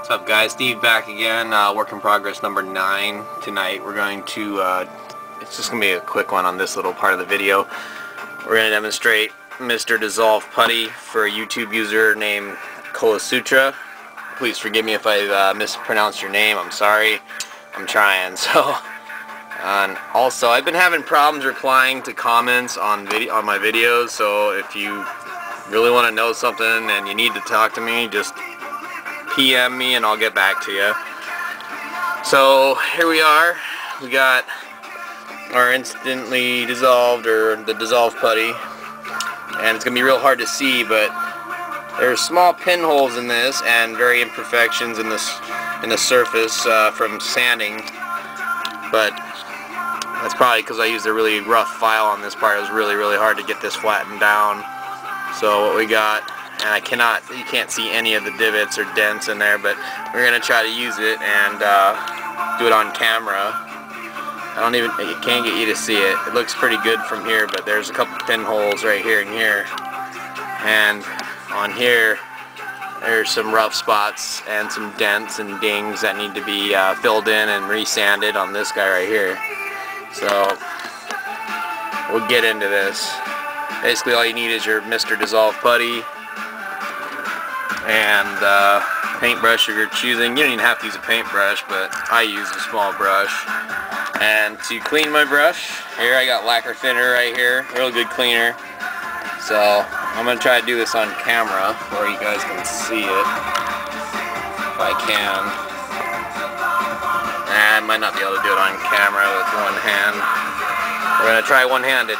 What's up, guys? Steve back again. Work in progress number 9 tonight. We're going to, it's just going to be a quick one on this little part of the video. We're going to demonstrate Mr. Dissolve Putty for a YouTube user named Kolasutra. Please forgive me if I mispronounced your name. I'm sorry. I'm trying. So, and also, I've been having problems replying to comments on my videos. So if you really want to know something and you need to talk to me, just PM me and I'll get back to you. So here we are. We got our instantly dissolved, or the dissolved putty, and it's gonna be real hard to see, but there's small pinholes in this and very imperfections in the surface from sanding, but that's probably because I used a really rough file on this part. It was really hard to get this flattened down. So what we got, and you can't see any of the divots or dents in there, but we're gonna try to use it and do it on camera. I can't get you to see it. It looks pretty good from here, but there's a couple pinholes right here and here, and on here there's some rough spots and some dents and dings that need to be filled in and resanded on this guy right here. So we'll get into this. Basically all you need is your Mr. Dissolve Putty and paintbrush if you're choosing. You don't even have to use a paintbrush, but I use a small brush. And to clean my brush, here I got lacquer thinner right here, real good cleaner. So I'm going to try to do this on camera where you guys can see it, if I can. And I might not be able to do it on camera with one hand. We're going to try one-handed.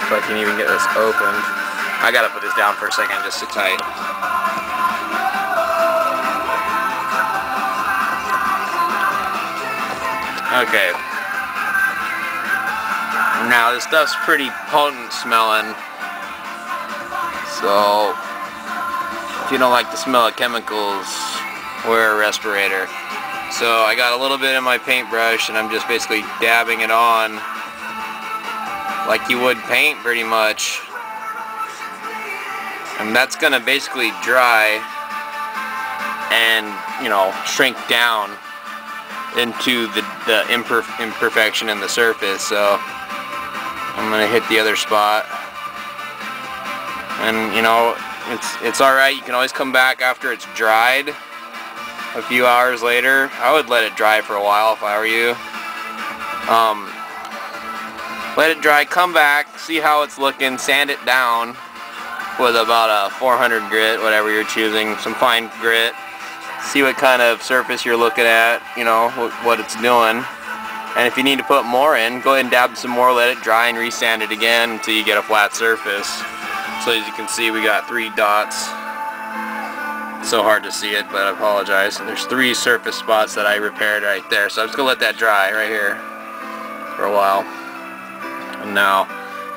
If I can even get this opened. I gotta put this down for a second just to tight. Okay. Now this stuff's pretty potent smelling. So if you don't like the smell of chemicals, wear a respirator. So I got a little bit in my paintbrush and I'm just basically dabbing it on like you would paint, pretty much. And that's gonna basically dry and, you know, shrink down into the imperfection in the surface. So I'm gonna hit the other spot, and you know, it's alright. You can always come back after it's dried a few hours later. I would let it dry for a while if I were you. Let it dry, come back, see how it's looking, sand it down with about a 400 grit, whatever you're choosing, some fine grit. See what kind of surface you're looking at, you know, what it's doing. And if you need to put more in, go ahead and dab some more, let it dry, and resand it again until you get a flat surface. So as you can see, we got 3 dots. It's so hard to see it, but I apologize. There's 3 surface spots that I repaired right there. So I'm just going to let that dry right here for a while. And now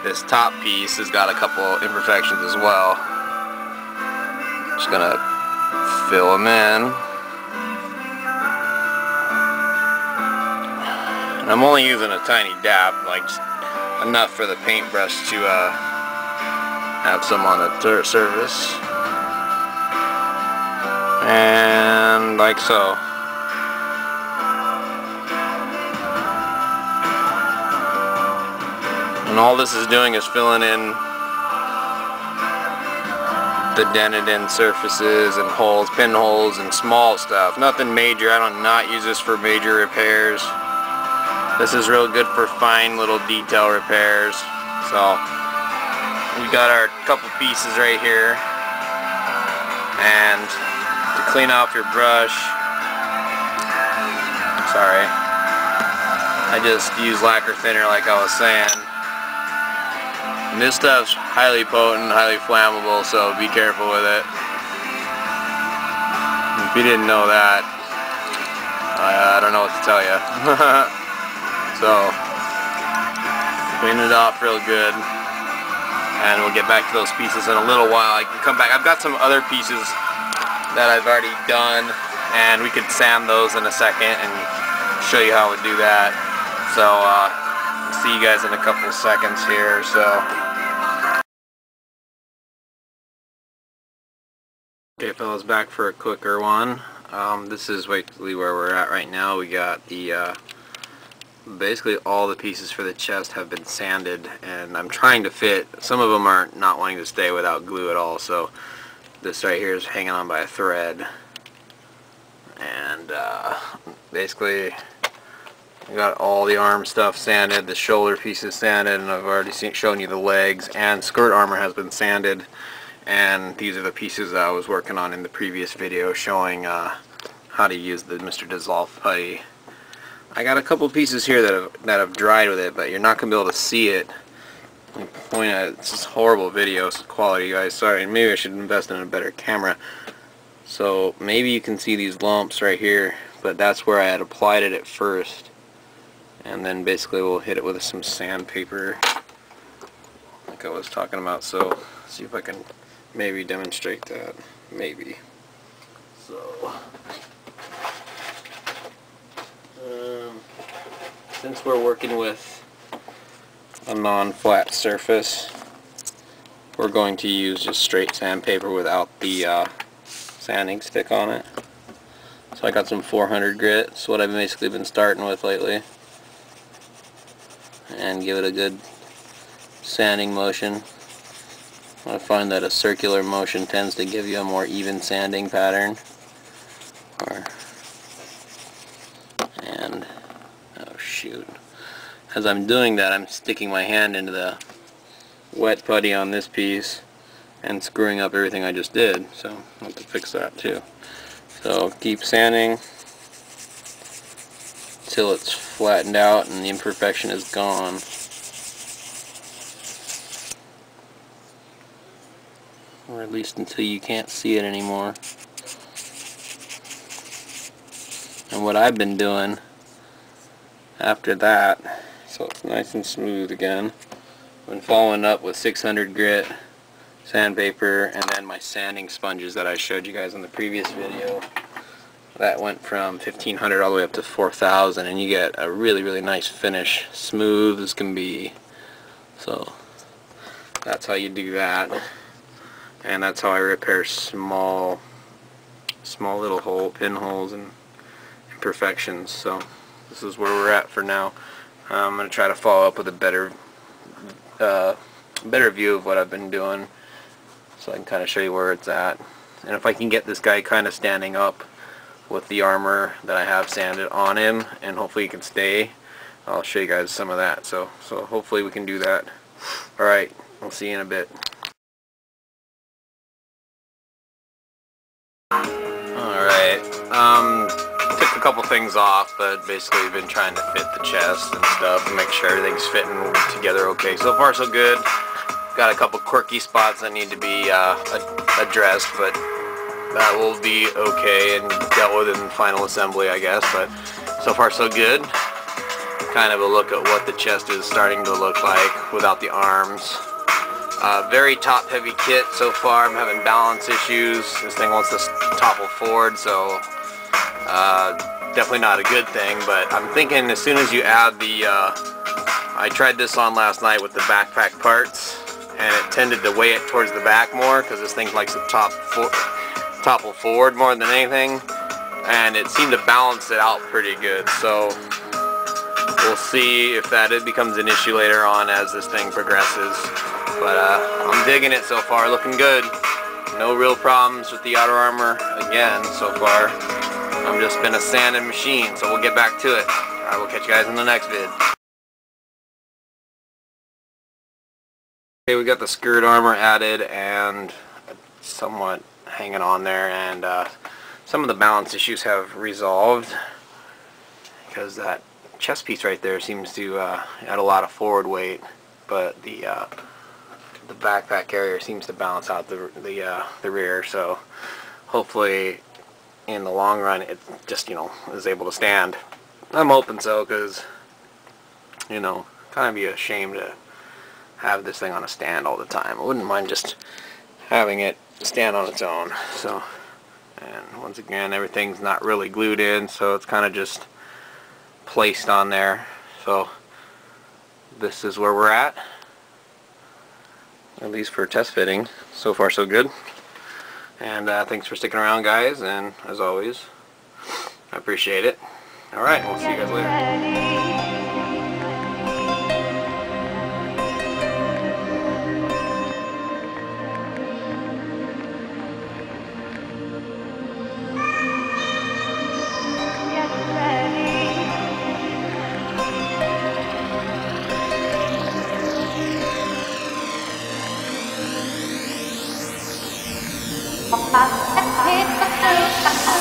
this top piece has got a couple imperfections as well. Just gonna fill them in. And I'm only using a tiny dab, like just enough for the paintbrush to have some on the surface. And like so. And all this is doing is filling in the dented in surfaces and holes, pinholes and small stuff. Nothing major. I do not use this for major repairs. This is real good for fine little detail repairs. So we got our couple pieces right here. And to clean off your brush, sorry, I just use lacquer thinner like I was saying. And this stuff's highly potent, highly flammable, so be careful with it. If you didn't know that, I don't know what to tell you. So, clean it off real good, and we'll get back to those pieces in a little while. I can come back. I've got some other pieces that I've already done, and we could sand those in a second and show you how we do that. So, see you guys in a couple seconds here. So. Okay fellas, back for a quicker one. This is basically where we're at right now. We got the basically all the pieces for the chest have been sanded, and I'm trying to fit. Some of them are not wanting to stay without glue at all, so this right here is hanging on by a thread. And basically I got all the arm stuff sanded, the shoulder pieces sanded, and I've already shown you the legs, and skirt armor has been sanded. And these are the pieces that I was working on in the previous video showing how to use the Mr. Dissolve putty. I got a couple pieces here that have dried with it, but you're not going to be able to see it. Let me point at it. It's just horrible video quality, guys. Sorry, maybe I should invest in a better camera. So maybe you can see these lumps right here, but that's where I had applied it at first. And then basically we'll hit it with some sandpaper like I was talking about. So see if I can maybe demonstrate that. Maybe. So since we're working with a non-flat surface, we're going to use just straight sandpaper without the sanding stick on it. So I got some 400 grit. It's what I've basically been starting with lately. And give it a good sanding motion. I find that a circular motion tends to give you a more even sanding pattern. And oh shoot. As I'm doing that, I'm sticking my hand into the wet putty on this piece and screwing up everything I just did. So I'll have to fix that too. So keep sanding till it's flattened out and the imperfection is gone. Or at least until you can't see it anymore. And what I've been doing after that, so it's nice and smooth again, I've been following up with 600 grit sandpaper and then my sanding sponges that I showed you guys in the previous video. That went from 1500 all the way up to 4000, and you get a really nice finish, smooth as can be. So that's how you do that, and that's how I repair small little pinholes and imperfections. So this is where we're at for now. I'm going to try to follow up with a better view of what I've been doing, so I can kind of show you where it's at. And if I can get this guy kind of standing up with the armor that I have sanded on him, and hopefully he can stay, I'll show you guys some of that. So hopefully we can do that. Alright, I'll see you in a bit. Alright, took a couple things off, but basically been trying to fit the chest and stuff and make sure everything's fitting together okay. So far so good. Got a couple quirky spots that need to be addressed, but that will be okay and dealt with in final assembly, I guess. But so far so good. Kind of a look at what the chest is starting to look like without the arms. Very top heavy kit so far. I'm having balance issues. This thing wants to topple forward, so definitely not a good thing. But I'm thinking as soon as you add the I tried this on last night with the backpack parts, and it tended to weigh it towards the back more because this thing likes to topple forward more than anything, and it seemed to balance it out pretty good. So we'll see if that becomes an issue later on as this thing progresses. But I'm digging it so far, looking good. No real problems with the outer armor again so far. I'm just been a sanding machine, so we'll get back to it. Alright, we'll catch you guys in the next vid. Okay, we got the skirt armor added and somewhat hanging on there, and some of the balance issues have resolved because that chest piece right there seems to add a lot of forward weight, but the backpack area seems to balance out the rear. So hopefully in the long run it just, you know, is able to stand. I'm hoping so, because, you know, kind of be ashamed to have this thing on a stand all the time. I wouldn't mind just having it stand on its own. So, and once again, everything's not really glued in, so it's kind of just placed on there. So this is where we're at least for test fitting. So far so good. And thanks for sticking around, guys, and as always, I appreciate it. Alright, we'll see you guys later. Hãy subscribe cho kênh Ghiền Mì Gõ để không bỏ lỡ những video hấp dẫn.